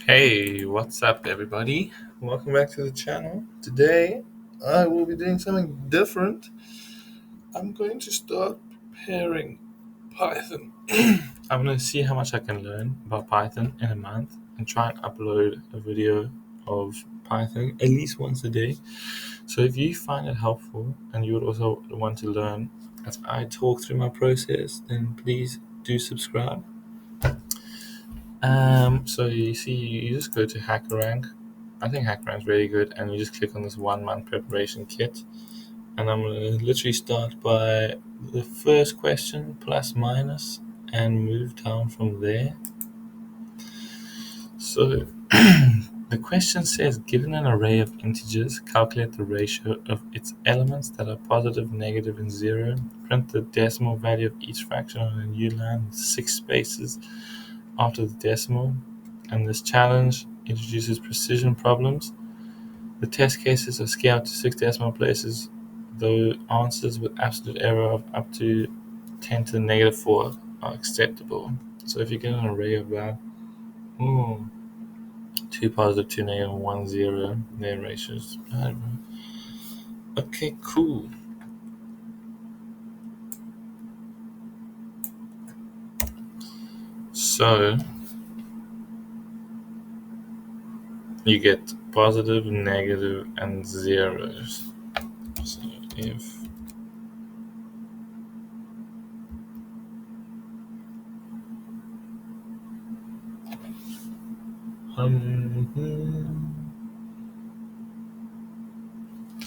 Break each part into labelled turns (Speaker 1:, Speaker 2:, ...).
Speaker 1: Hey, what's up, everybody? Welcome back to the channel. Today, I will be doing something different. I'm going to start preparing Python. I'm going to see how much I can learn about Python in a month and try and upload a video of Python at least once a day. So, if you find it helpful and you would also want to learn as I talk through my process, then please do subscribe. So you see, you just go to HackerRank. I think HackerRank's really good, and you just click on this 1 month preparation kit. And I'm gonna literally start by the first question, plus minus, and move down from there. So the question says, given an array of integers, calculate the ratio of its elements that are positive, negative, and zero. Print the decimal value of each fraction on a new line with 6 spaces after the decimal. And this challenge introduces precision problems. The test cases are scaled to 6 decimal places, though answers with absolute error of up to 10 to the negative 4 are acceptable. So if you get an array of that, 2 positive, 2 negative, 1 0, their ratios. Okay, cool. So you get positive, negative, and zeros. So if so I'm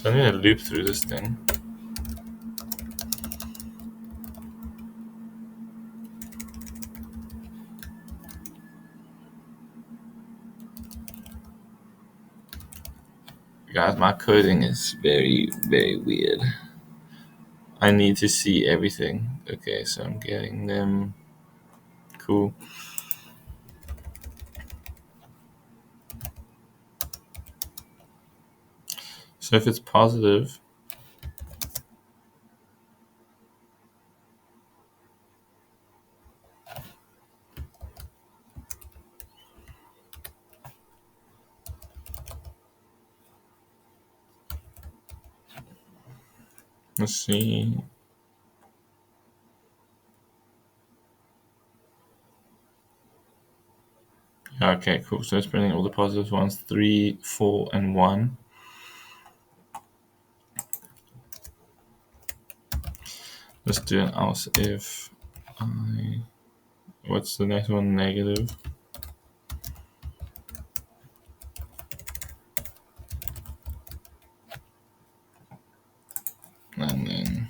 Speaker 1: gonna loop through this thing. Guys, my coding is very, very weird. I need to see everything. Okay, so I'm getting them. Cool. So if it's positive, let's see. Okay, cool. So it's printing all the positive ones, 3, 4, and 1. Let's do an else if I. What's the next one? Negative. And then.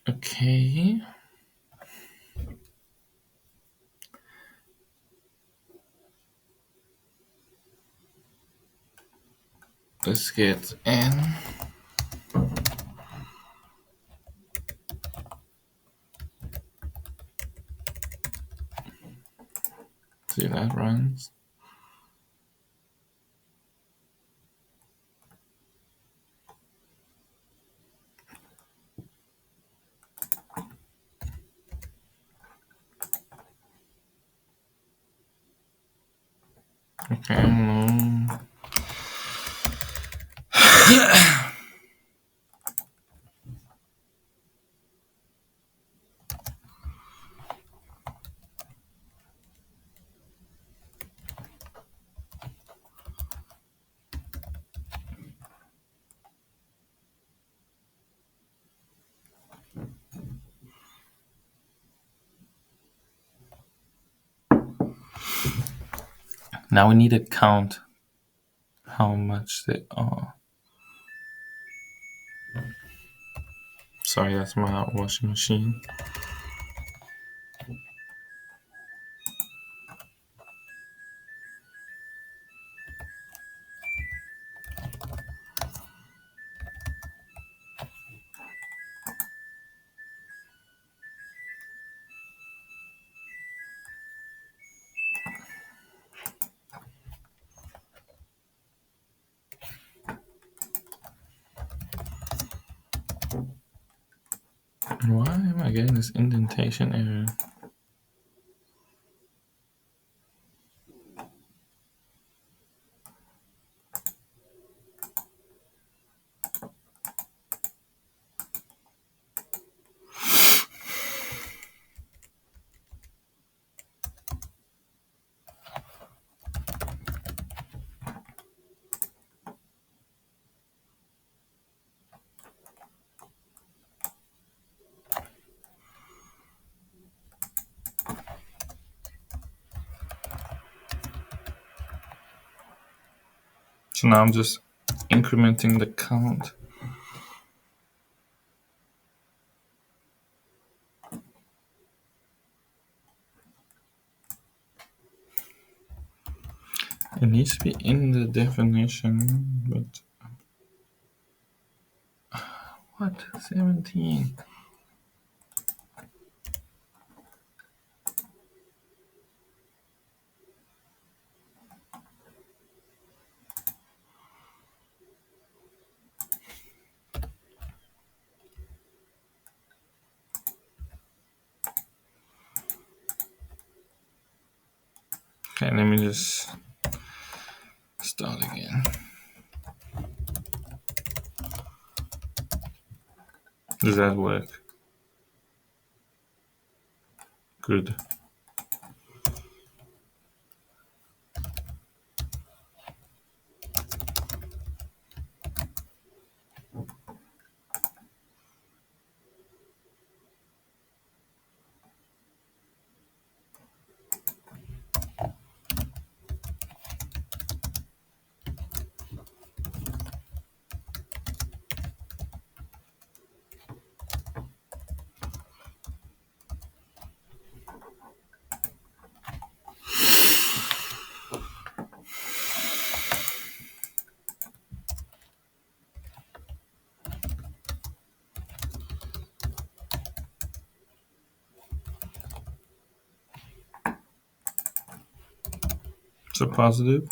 Speaker 1: Okay. Let's get n. See that runs. Okay, now we need to count how much they are. Sorry, that's my washing machine. Why am I getting this indentation error? So now I'm just incrementing the count. It needs to be in the definition, but what? 17. Okay, let me just start again. Does that work? Good. So positive,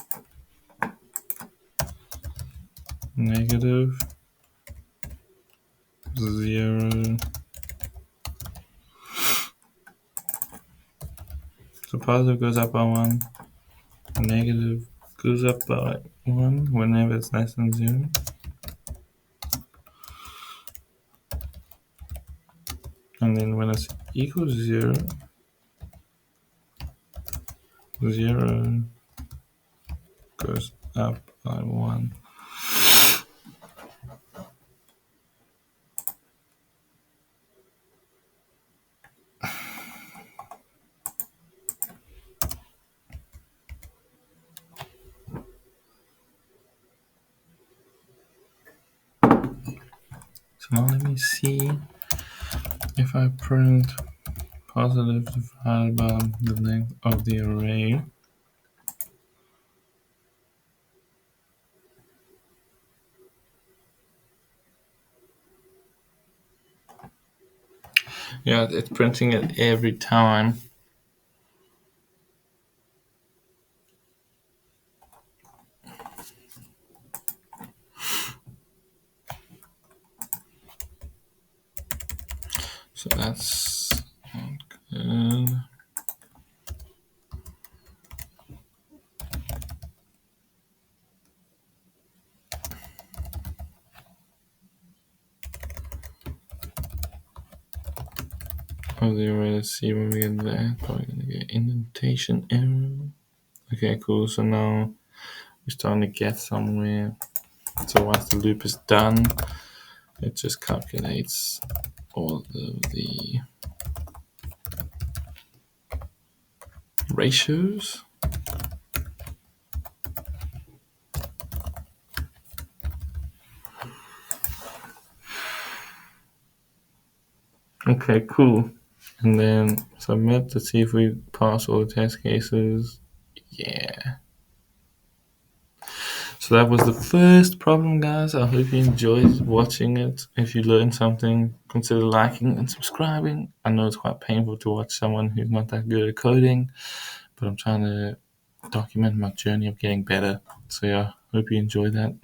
Speaker 1: negative, 0. So positive goes up by 1, negative goes up by 1 whenever it's less than 0. And then when it's equals 0, 0 goes up by 1. So now let me see if I print positive divided by the length of the array. Yeah, it's printing it every time. So that's not good. Oh, the array, let's see when we get that. Probably gonna get indentation error. Okay, cool. So now we're starting to get somewhere. So once the loop is done, it just calculates all of the ratios. Okay, cool. And then submit to see if we pass all the test cases. Yeah. So that was the first problem, guys. I hope you enjoyed watching it. If you learned something, consider liking and subscribing. I know it's quite painful to watch someone who's not that good at coding, but I'm trying to document my journey of getting better. So yeah, hope you enjoyed that.